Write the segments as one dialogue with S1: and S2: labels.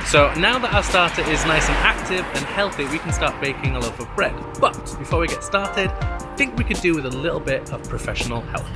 S1: So now that our starter is nice and active and healthy, we can start baking a loaf of bread. But before we get started, I think we could do with a little bit of professional help.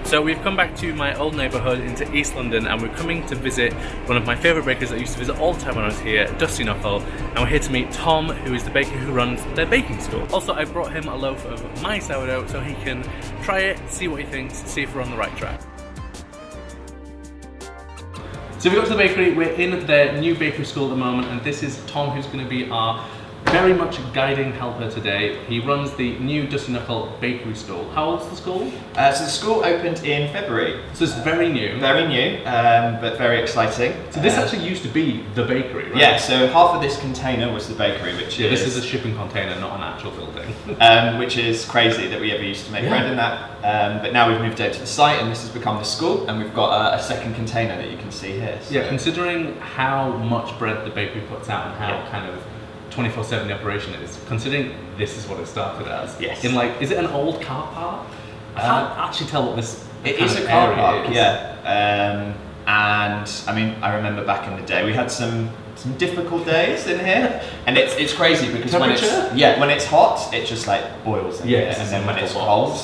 S1: So we've come back to my old neighbourhood into East London, and we're coming to visit one of my favourite bakers that I used to visit all the time when I was here, Dusty Knuckle, and we're here to meet Tom, who is the baker who runs their baking school. Also, I brought him a loaf of my sourdough so he can try it, see what he thinks, see if we're on the right track. So we got to the bakery, we're in their new bakery school at the moment, and this is Tom, who's going to be our very much guiding helper today. He runs the new Dusty Knuckle Bakery school. How old's the school?
S2: So the school opened in February.
S1: So it's very new.
S2: Very new, but very exciting.
S1: So this actually used to be the bakery, right?
S2: Yeah, so half of this container was the bakery, which
S1: this is a shipping container, not an actual building.
S2: Which is crazy that we ever used to make bread in that. But now we've moved over to the site and this has become the school, and we've got a second container that you can see here. So.
S1: Yeah, considering how much bread the bakery puts out and how kind of 24/7 the operation is, considering this is what it started as.
S2: Yes.
S1: In like, is it an old car park? I can't actually tell what this
S2: It
S1: kind
S2: is
S1: of
S2: a car
S1: area
S2: park,
S1: is.
S2: yeah. And I mean, I remember back in the day, we had some difficult days in here, and it's crazy because when it's hot, it just like boils in here, and then when it's cold,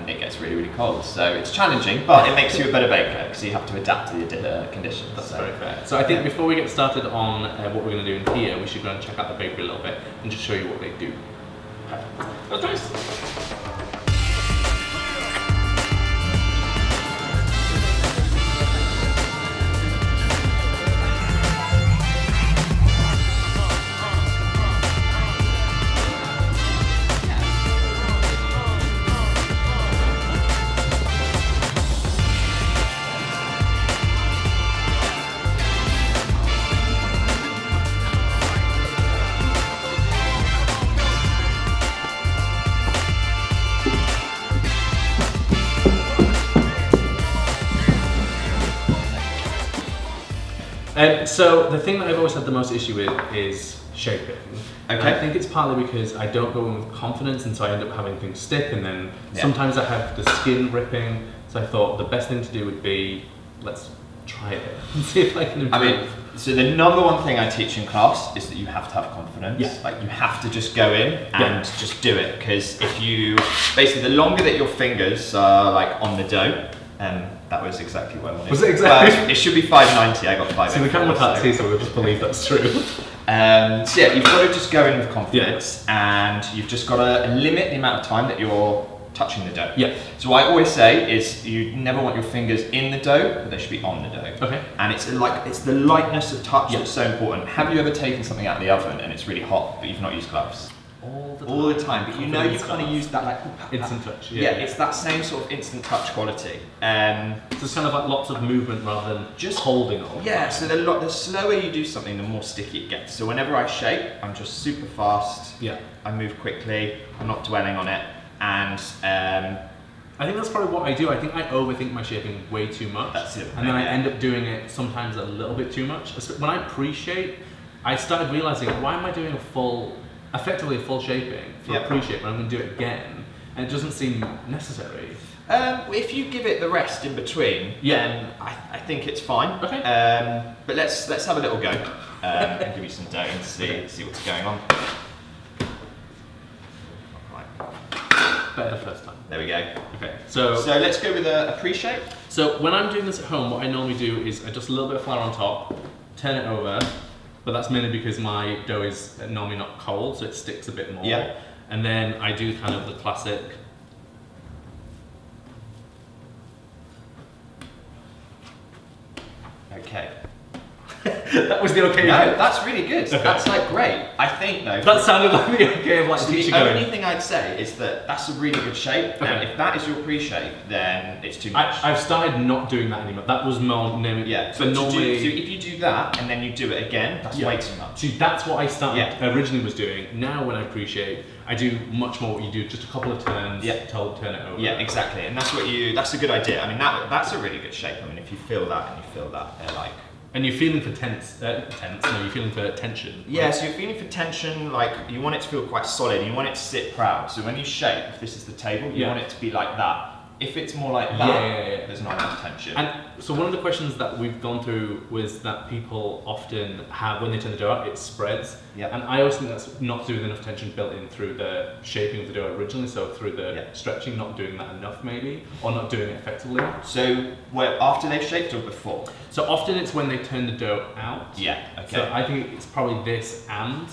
S2: it gets really, really cold. So it's challenging, but it makes you a better baker because you have to adapt to the conditions.
S1: That's very fair. So I think before we get started on what we're going to do in here, we should go and check out the bakery a little bit and just show you what they do. That's nice. So the thing that I've always had the most issue with is shaping. Okay. I think it's partly because I don't go in with confidence, and so I end up having things stick, and then sometimes I have the skin ripping. So I thought the best thing to do would be, let's try it and see if I can improve.
S2: I mean, so the number one thing I teach in class is that you have to have confidence.
S1: Yeah.
S2: Like you have to just go in and just do it, because if you, basically the longer that your fingers are like on the dough, that was exactly what I wanted.
S1: Was it exactly?
S2: But it should be 590, I got 5.
S1: So the camera can't see, so we'll just believe that's true.
S2: So yeah, you've got to just go in with confidence, and you've just got to limit the amount of time that you're touching the dough. Yeah. So what I always say is you never want your fingers in the dough, but they should be on the dough. Okay. And it's the lightness of touch that's so important. Have you ever taken something out of the oven and it's really hot, but you've not used gloves? All the time, but you know you kind of use that like
S1: instant touch.
S2: Yeah, it's that same sort of instant touch quality.
S1: So it's kind of like lots of movement rather than just holding on.
S2: Yeah, so the slower you do something, the more sticky it gets. So whenever I shape, I'm just super fast. Yeah. I move quickly. I'm not dwelling on it, and
S1: I think that's probably what I do. I think I overthink my shaping way too much.
S2: That's it.
S1: And then I end up doing it sometimes a little bit too much. When I pre-shape, I started realizing, why am I doing effectively a full shaping for a pre-shape, and I'm going to do it again, and it doesn't seem necessary.
S2: If you give it the rest in between, then I think it's fine. Okay. But let's have a little go and give you some dough and see what's going on. Right.
S1: Better first time.
S2: There we go.
S1: Okay.
S2: So let's go with a pre-shape.
S1: So when I'm doing this at home, what I normally do is adjust a little bit of flour on top, turn it over. But that's mainly because my dough is normally not cold, so it sticks a bit more. Yeah. And then I do kind of the classic.
S2: Okay.
S1: That was the okay.
S2: No, that's really good. Okay. That's like great. I think though.
S1: That sounded like the okay of like
S2: so
S1: teaching.
S2: The only thing I'd say is that that's a really good shape. Okay. And if that is your pre-shape, then it's too much.
S1: I've started not doing that anymore. That was more naming.
S2: Yeah. So normally, so if you do that and then you do it again, that's way too much.
S1: See, that's what I started originally was doing. Now when I pre-shape, I do much more what you do. Just a couple of turns. Yeah. Turn it over.
S2: Yeah, exactly. And that's a good idea. I mean, that's a really good shape. I mean, if you feel that and you feel that, they're like
S1: And you're feeling for you're feeling for tension.
S2: Yeah, so you're feeling for tension, like you want it to feel quite solid, you want it to sit proud. So when you shape, if this is the table, you want it to be like that. If it's more like that, there's not enough tension.
S1: And so one of the questions that we've gone through was that people often have, when they turn the dough out, it spreads.
S2: Yeah.
S1: And I always think that's not doing enough tension built in through the shaping of the dough originally, so through the stretching, not doing that enough maybe, or not doing it effectively.
S2: So after they've shaped or before?
S1: So often it's when they turn the dough out.
S2: Yeah, okay.
S1: So I think it's probably this and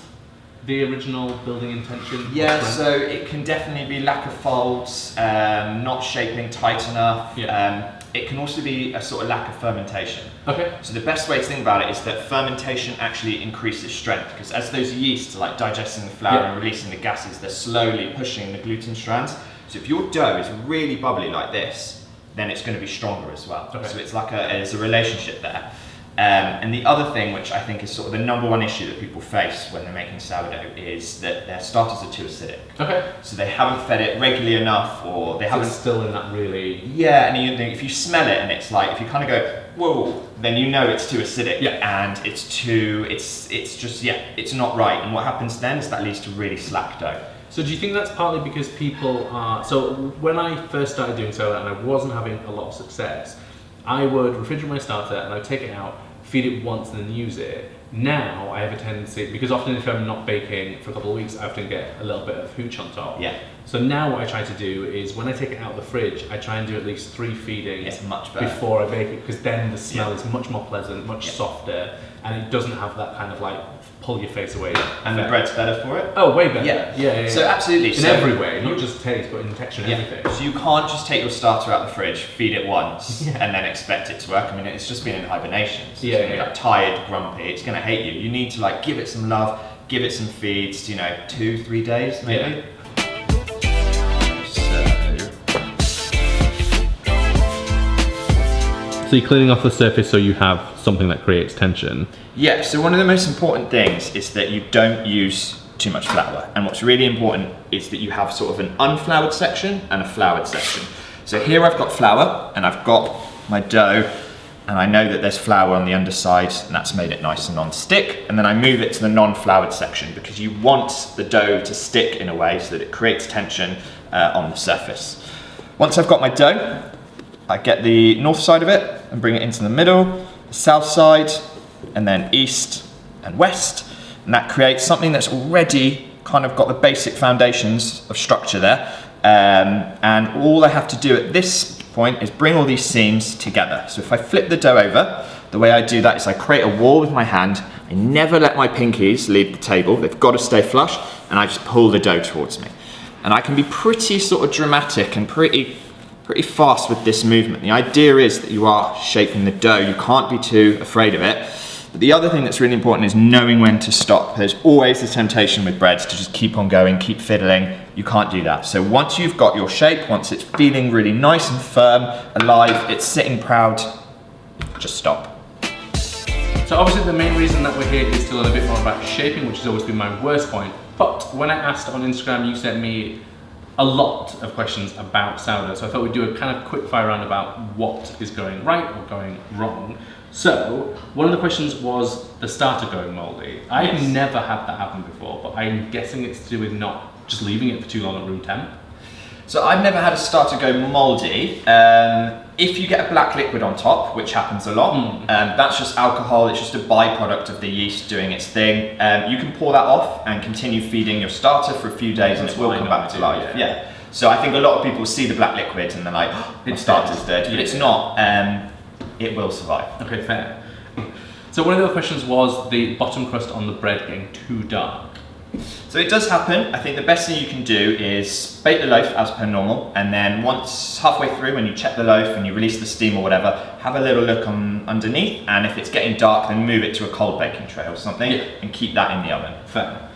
S1: the original building intention.
S2: Yeah, so it can definitely be lack of folds, not shaping tight enough.
S1: Yeah.
S2: It can also be a sort of lack of fermentation.
S1: Okay.
S2: So the best way to think about it is that fermentation actually increases strength, because as those yeasts are like digesting the flour and releasing the gases, they're slowly pushing the gluten strands. So if your dough is really bubbly like this, then it's going to be stronger as well. Okay. So it's like there's a relationship there. And the other thing, which I think is sort of the number one issue that people face when they're making sourdough, is that their starters are too acidic. Okay. So they haven't fed it regularly enough, or they haven't.
S1: It's still in that really.
S2: Yeah, and if you smell it and it's like, if you kind of go, whoa, then you know it's too acidic. Yeah. And it's not right. And what happens then is that leads to really slack dough.
S1: So do you think that's partly because people are, so when I first started doing sourdough and I wasn't having a lot of success, I would refrigerate my starter and I would take it out, feed it once and then use it. Now I have a tendency, because often if I'm not baking for a couple of weeks, I often get a little bit of hooch on top. Yeah. So now what I try to do is when I take it out of the fridge, I try and do at least 3 feedings
S2: much better.
S1: Before I bake it, because then the smell is much more pleasant, much softer, and it doesn't have that kind of like pull your face away.
S2: And the bread's better for it?
S1: Oh, way better. Yeah.
S2: So absolutely.
S1: In every way, not just taste, but in texture and everything.
S2: So you can't just take your starter out of the fridge, feed it once, and then expect it to work. I mean, it's just been in hibernation. So it's gonna be like tired, grumpy, it's gonna hate you. You need to like give it some love, give it some feeds, 2-3 days maybe.
S1: Yeah. So you're cleaning off the surface so you have something that creates tension.
S2: Yeah, so one of the most important things is that you don't use too much flour. And what's really important is that you have sort of an unfloured section and a floured section. So here I've got flour and I've got my dough, and I know that there's flour on the underside and that's made it nice and non-stick. And then I move it to the non-floured section because you want the dough to stick in a way so that it creates tension on the surface. Once I've got my dough, I get the north side of it and bring it into the middle, the south side, and then east and west. And that creates something that's already kind of got the basic foundations of structure there. And all I have to do at this point is bring all these seams together. So if I flip the dough over, the way I do that is I create a wall with my hand. I never let my pinkies leave the table. They've got to stay flush, and I just pull the dough towards me. And I can be pretty sort of dramatic and pretty fast with this movement. The idea is that you are shaping the dough. You can't be too afraid of it. But the other thing that's really important is knowing when to stop. There's always the temptation with breads to just keep on going, keep fiddling. You can't do that. So once you've got your shape, once it's feeling really nice and firm, alive, it's sitting proud, just stop.
S1: So obviously the main reason that we're here is to learn a bit more about shaping, which has always been my worst point. But when I asked on Instagram, you sent me a lot of questions about sourdough, so I thought we'd do a kind of quick fire round about what is going right or going wrong. So one of the questions was the starter going mouldy. I've never had that happen before, but I'm guessing it's to do with not just leaving it for too long at room temp.
S2: So I've never had a starter go mouldy. If you get a black liquid on top, which happens a lot, that's just alcohol. It's just a byproduct of the yeast doing its thing. You can pour that off and continue feeding your starter for a few days, and it will come back to life. Yeah. So I think a lot of people see the black liquid and they're like, oh, my starter's dead, but it's not. It will survive.
S1: Okay, fair. So one of the other questions was the bottom crust on the bread getting too dark.
S2: So it does happen. I think the best thing you can do is bake the loaf as per normal, and then once halfway through, when you check the loaf and you release the steam or whatever, have a little look on underneath, and if it's getting dark, then move it to a cold baking tray or something, and keep that in the oven.
S1: Fair.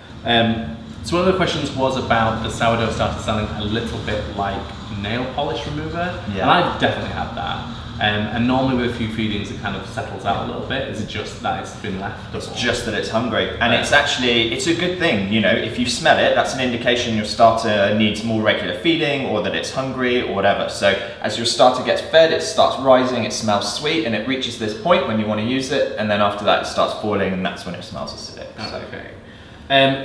S1: So one of the questions was about the sourdough starter sounding a little bit like nail polish remover, and I've definitely had that. And normally with a few feedings it kind of settles out a little bit. Is it just that it's been left?
S2: It's just that it's hungry, and it's a good thing. You know, if you smell it, that's an indication your starter needs more regular feeding, or that it's hungry, or whatever. So as your starter gets fed, it starts rising, it smells sweet, and it reaches this point when you want to use it, and then after that it starts falling, and that's when it smells acidic.
S1: Okay.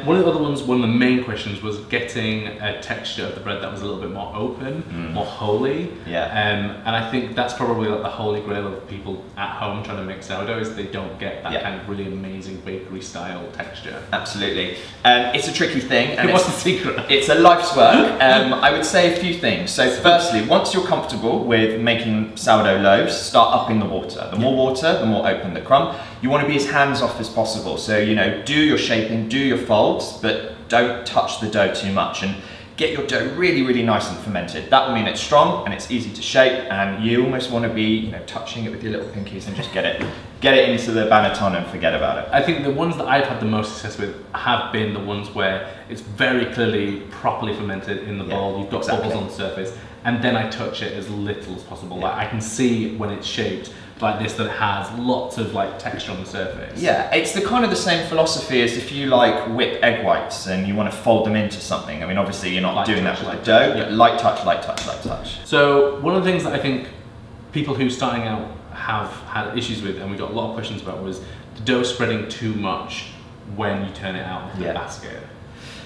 S1: One of the other ones, one of the main questions was getting a texture of the bread that was a little bit more open, more holy.
S2: Yeah.
S1: And I think that's probably like the holy grail of people at home trying to make sourdough, is they don't get that kind of really amazing bakery style texture.
S2: Absolutely. It's a tricky thing. And
S1: what's the secret?
S2: It's a life's work. I would say a few things. So firstly, once you're comfortable with making sourdough loaves, start upping the water. The more water, the more open the crumb. You want to be as hands-off as possible. So, you know, do your shaping, do your folds, but don't touch the dough too much, and get your dough really, really nice and fermented. That will mean it's strong and it's easy to shape, and you almost want to be, you know, touching it with your little pinkies and just get it into the banneton and forget about it.
S1: I think the ones that I've had the most success with have been the ones where it's very clearly properly fermented in the bowl. You've got bubbles on the surface, and then I touch it as little as possible. Like I can see when it's shaped like this that it has lots of like texture on the surface.
S2: Yeah, it's the kind of the same philosophy as if you like whip egg whites and you want to fold them into something. I mean, obviously you're not
S1: light
S2: doing
S1: touch,
S2: that with the dough, but light touch, light touch, light touch.
S1: So one of the things that I think people who are starting out have had issues with, and we got a lot of questions about, was the dough spreading too much when you turn it out into the basket.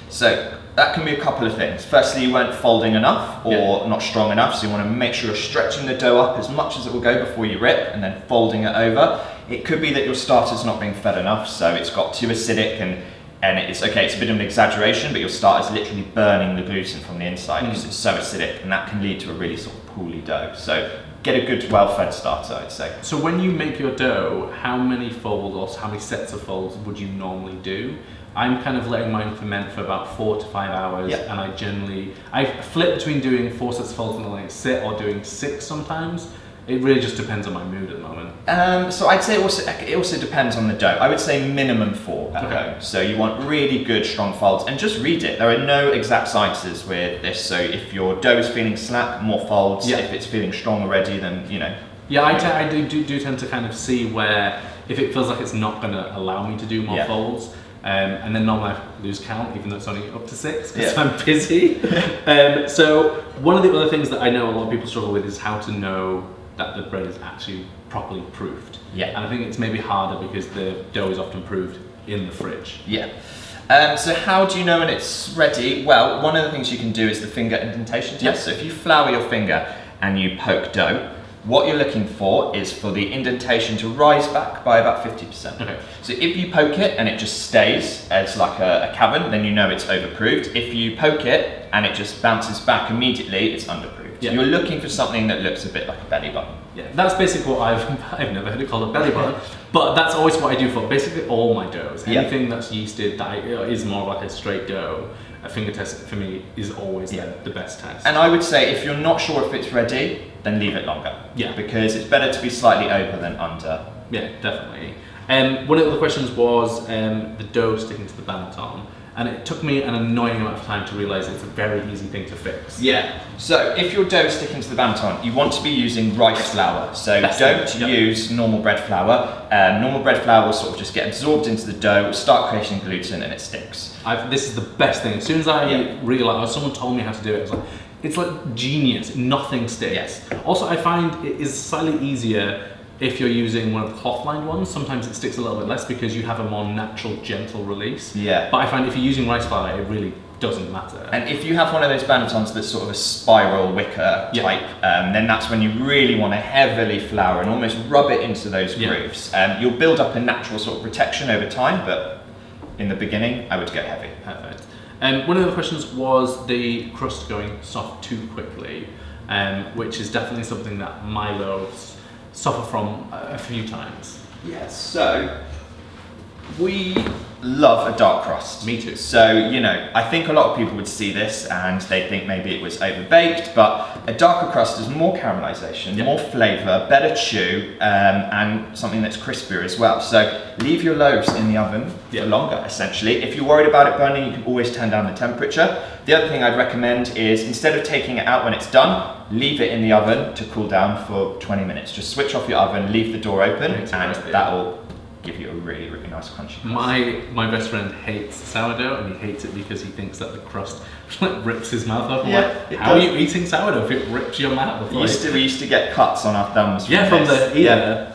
S2: So that can be a couple of things. Firstly, you weren't folding enough or not strong enough, so you want to make sure you're stretching the dough up as much as it will go before you rip, and then folding it over. It could be that your starter's not being fed enough, so it's got too acidic, and it's okay, it's a bit of an exaggeration, but your starter's literally burning the gluten from the inside because it's so acidic, and that can lead to a really sort of pooly dough. So get a good, well-fed starter, I'd say.
S1: So when you make your dough, how many folds or how many sets of folds would you normally do? I'm kind of letting mine ferment for about 4 to 5 hours, and I flip between doing 4 sets of folds and then like sit, or doing 6 sometimes. It really just depends on my mood at the moment.
S2: So I'd say it also depends on the dough. I would say minimum 4 at home. So you want really good, strong folds, and just read it. There are no exact sciences with this. So if your dough is feeling slack, more folds. If it's feeling strong already, then you know.
S1: Yeah, I do tend to kind of see where, if it feels like it's not going to allow me to do more folds. And then normally I lose count, even though it's only up to 6 because I'm busy. So one of the other things that I know a lot of people struggle with is how to know that the bread is actually properly proofed. And I think it's maybe harder because the dough is often proofed in the fridge.
S2: So how do you know when it's ready? Well, one of the things you can do is the finger indentation test. So if you flour your finger and you poke dough, what you're looking for is for the indentation to rise back by about 50%. So if you poke it and it just stays as like a cavern, then you know it's overproofed. If you poke it and it just bounces back immediately, it's underproofed. So you're looking for something that looks a bit like a belly button.
S1: That's basically what I've never heard it called a belly button, but that's always what I do for basically all my doughs. Anything that's yeasted that is more like a straight dough, a finger test for me is always the best test.
S2: And I would say if you're not sure if it's ready, then leave it longer. Because it's better to be slightly over than under.
S1: Definitely. One of the questions was the dough sticking to the banneton. And it took me an annoying amount of time to realise it's a very easy thing to fix.
S2: So if your dough is sticking to the banneton, you want to be using rice flour. So don't use normal bread flour. Normal bread flour will sort of just get absorbed into the dough, will start creating gluten, and it sticks.
S1: This is the best thing. As soon as I realised, someone told me how to do it, it's like genius. Nothing sticks. Also, I find it is slightly easier if you're using one of the cloth-lined ones. Sometimes it sticks a little bit less because you have a more natural, gentle release. But I find if you're using rice flour, it really doesn't matter.
S2: And if you have one of those bannetons that's sort of a spiral wicker type, then that's when you really want to heavily flour and almost rub it into those grooves. You'll build up a natural sort of protection over time, but in the beginning, I would go heavy.
S1: Perfect. One of the questions was the crust going soft too quickly, which is definitely something that my loaves suffer from a few times.
S2: So we love a dark crust.
S1: Me too.
S2: So, you know, I think a lot of people would see this and they think maybe it was overbaked, but a darker crust is more caramelization, more flavor, better chew, and something that's crispier as well. So leave your loaves in the oven for longer, essentially. If you're worried about it burning, you can always turn down the temperature. The other thing I'd recommend is, instead of taking it out when it's done, leave it in the oven to cool down for 20 minutes. Just switch off your oven, leave the door open, and that'll give you a really, really nice crunchy crust.
S1: My best friend hates sourdough, and he hates it because he thinks that the crust like rips his mouth off. Like, how are you eating sourdough if it rips your mouth off?
S2: We used to get cuts on our thumbs.
S1: From the ear.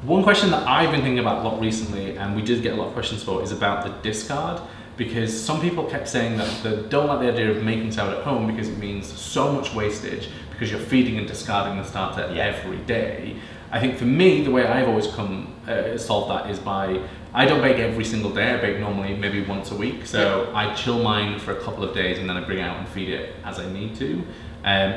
S1: One question that I've been thinking about a lot recently, and we did get a lot of questions for, is about the discard. Because some people kept saying that they don't like the idea of making sourdough at home because it means so much wastage, because you're feeding and discarding the starter every day. I think for me, the way I've always solved that is by, I don't bake every single day. I bake normally maybe once a week. So I chill mine for a couple of days and then I bring it out and feed it as I need to.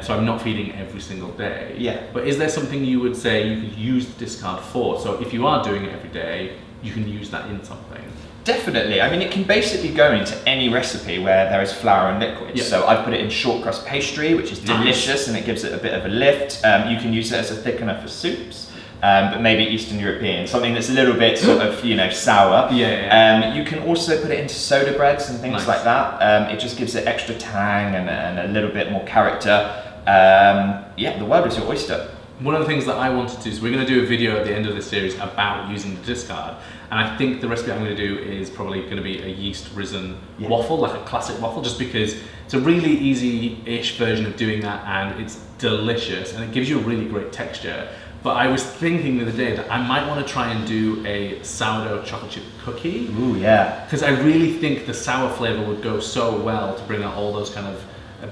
S1: So I'm not feeding every single day. But is there something you would say you could use the discard for? So if you are doing it every day, you can use that in something.
S2: Definitely. I mean, it can basically go into any recipe where there is flour and liquid. So I put it in short crust pastry, which is delicious, and it gives it a bit of a lift. You can use it as a thickener for soups, but maybe Eastern European, something that's a little bit sort of, you know, sour. You can also put it into soda breads and things like that. It just gives it extra tang and a little bit more character. The world is your oyster.
S1: One of the things that I wanted to do is we're going to do a video at the end of this series about using the discard, and I think the recipe I'm going to do is probably going to be a yeast risen waffle, like a classic waffle, just because it's a really easy-ish version of doing that, and it's delicious and it gives you a really great texture. But I was thinking the other day that I might want to try and do a sourdough chocolate chip cookie.
S2: Ooh, yeah.
S1: Because I really think the sour flavour would go so well to bring out all those kind of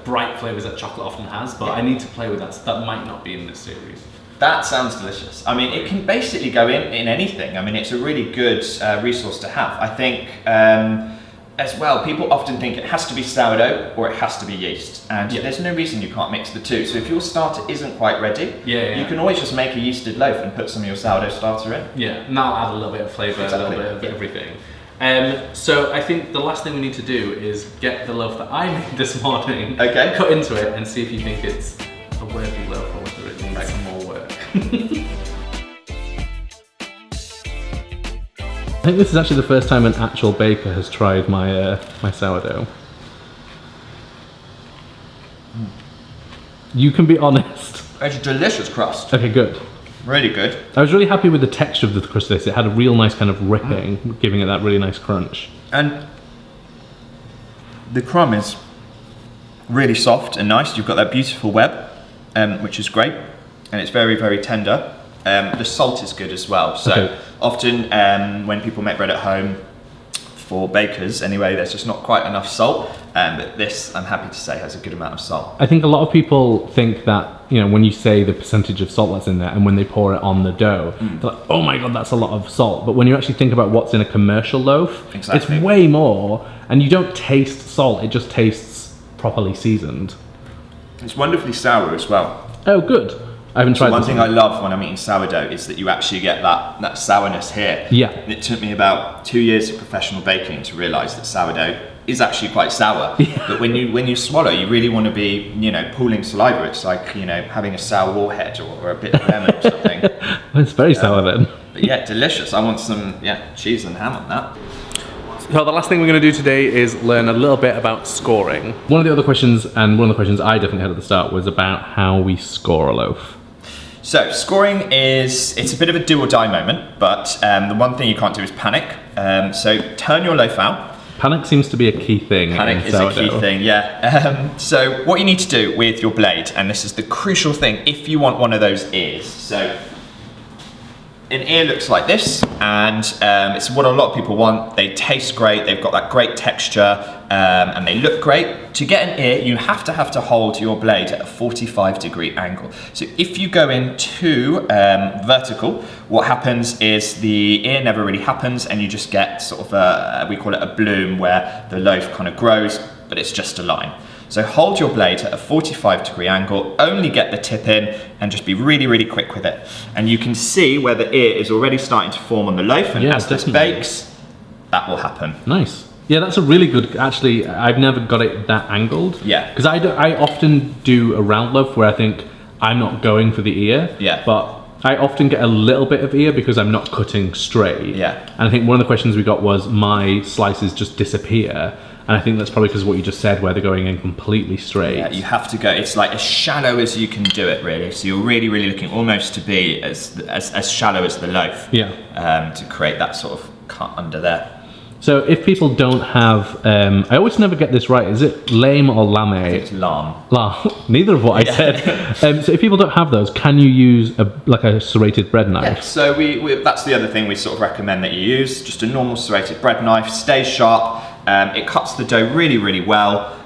S1: bright flavours that chocolate often has, but I need to play with that, so that might not be in this series.
S2: That sounds delicious. I mean, it can basically go in anything. I mean, it's a really good resource to have. I think, as well, people often think it has to be sourdough or it has to be yeast, and there's no reason you can't mix the two. So if your starter isn't quite ready, you can always just make a yeasted loaf and put some of your sourdough starter in. And
S1: that'll add a little bit of flavour, a little bit of everything. So I think the last thing we need to do is get the loaf that I made this morning, cut into it, and see if you think it's a worthy loaf or whether it needs some more work. I think this is actually the first time an actual baker has tried my my sourdough. You can be honest.
S2: It's a delicious crust.
S1: Okay, good.
S2: Really good.
S1: I was really happy with the texture of the crust of this. It had a real nice kind of ripping, giving it that really nice crunch.
S2: And the crumb is really soft and nice. You've got that beautiful web, which is great. And it's very, very tender. The salt is good as well. So often when people make bread at home, for bakers anyway, there's just not quite enough salt. But this, I'm happy to say, has a good amount of salt.
S1: I think a lot of people think that, you know, when you say the percentage of salt that's in there and when they pour it on the dough, they're like, oh my God, that's a lot of salt. But when you actually think about what's in a commercial loaf, it's way more, and you don't taste salt, it just tastes properly seasoned.
S2: It's wonderfully sour as well.
S1: Oh, good. I haven't tried
S2: one thing I love when I'm eating sourdough is that you actually get that sourness here. And it took me about 2 years of professional baking to realise that sourdough is actually quite sour. But when you swallow, you really want to be, you know, pooling saliva. It's like, you know, having a sour warhead or a bit of lemon or something.
S1: Well, it's very sour then.
S2: But yeah, delicious. I want some cheese and ham on that.
S1: So the last thing we're going to do today is learn a little bit about scoring. One of the other questions, and one of the questions I definitely had at the start, was about how we score a loaf.
S2: So scoring it's a bit of a do or die moment, but the one thing you can't do is panic. So turn your loaf out.
S1: Panic seems to be a key thing.
S2: Panic is a key thing, yeah. So what you need to do with your blade, and this is the crucial thing if you want one of those ears. So an ear looks like this, and it's what a lot of people want. They taste great, they've got that great texture, and they look great. To get an ear, you have to hold your blade at a 45-degree angle. So if you go in too vertical, what happens is the ear never really happens, and you just get sort of we call it a bloom, where the loaf kind of grows, but it's just a line. So hold your blade at a 45-degree angle, only get the tip in, and just be really, really quick with it. And you can see where the ear is already starting to form on the loaf, and as this bakes, that will happen.
S1: Nice. Yeah, that's a really good, actually, I've never got it that angled.
S2: Yeah.
S1: Because I often do a round loaf where I think I'm not going for the ear.
S2: Yeah.
S1: But I often get a little bit of ear because I'm not cutting straight.
S2: Yeah.
S1: And I think one of the questions we got was my slices just disappear. And I think that's probably because of what you just said, where they're going in completely straight.
S2: Yeah, you have to go, it's like as shallow as you can do it, really. So you're really, really looking almost to be as shallow as the loaf.
S1: Yeah.
S2: To create that sort of cut under there.
S1: So if people don't have, I always never get this right, is it lame or lame?
S2: I think it's lamb.
S1: Neither of what I said. So if people don't have those, can you use a serrated bread knife?
S2: Yeah, so that's the other thing we sort of recommend that you use, just a normal serrated bread knife, stays sharp, it cuts the dough really, really well.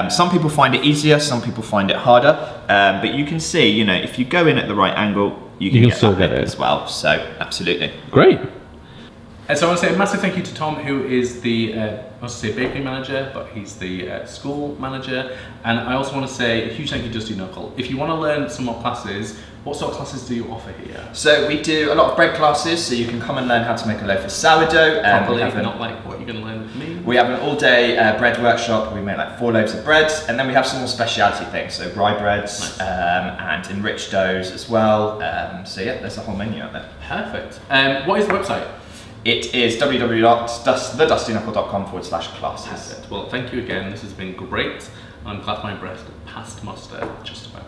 S2: Some people find it easier, some people find it harder, but you can see, you know, if you go in at the right angle, you can still get it as well, so absolutely.
S1: Great. So I want to say a massive thank you to Tom, who is the, I was to say bakery manager, but he's the school manager. And I also want to say a huge thank you to Dusty Knuckle. If you want to learn some more classes, what sort of classes do you offer here?
S2: So we do a lot of bread classes, so you can come and learn how to make a loaf of sourdough.
S1: Probably not like what you're going to learn with me.
S2: We have an all-day bread workshop where we make like 4 loaves of bread, and then we have some more specialty things, so rye breads, and enriched doughs as well. So yeah, there's a whole menu out there.
S1: Perfect. What is the website?
S2: It is www.thedustyknuckle.com/classes.
S1: Well, thank you again. This has been great. I'm glad my breath passed muster just about.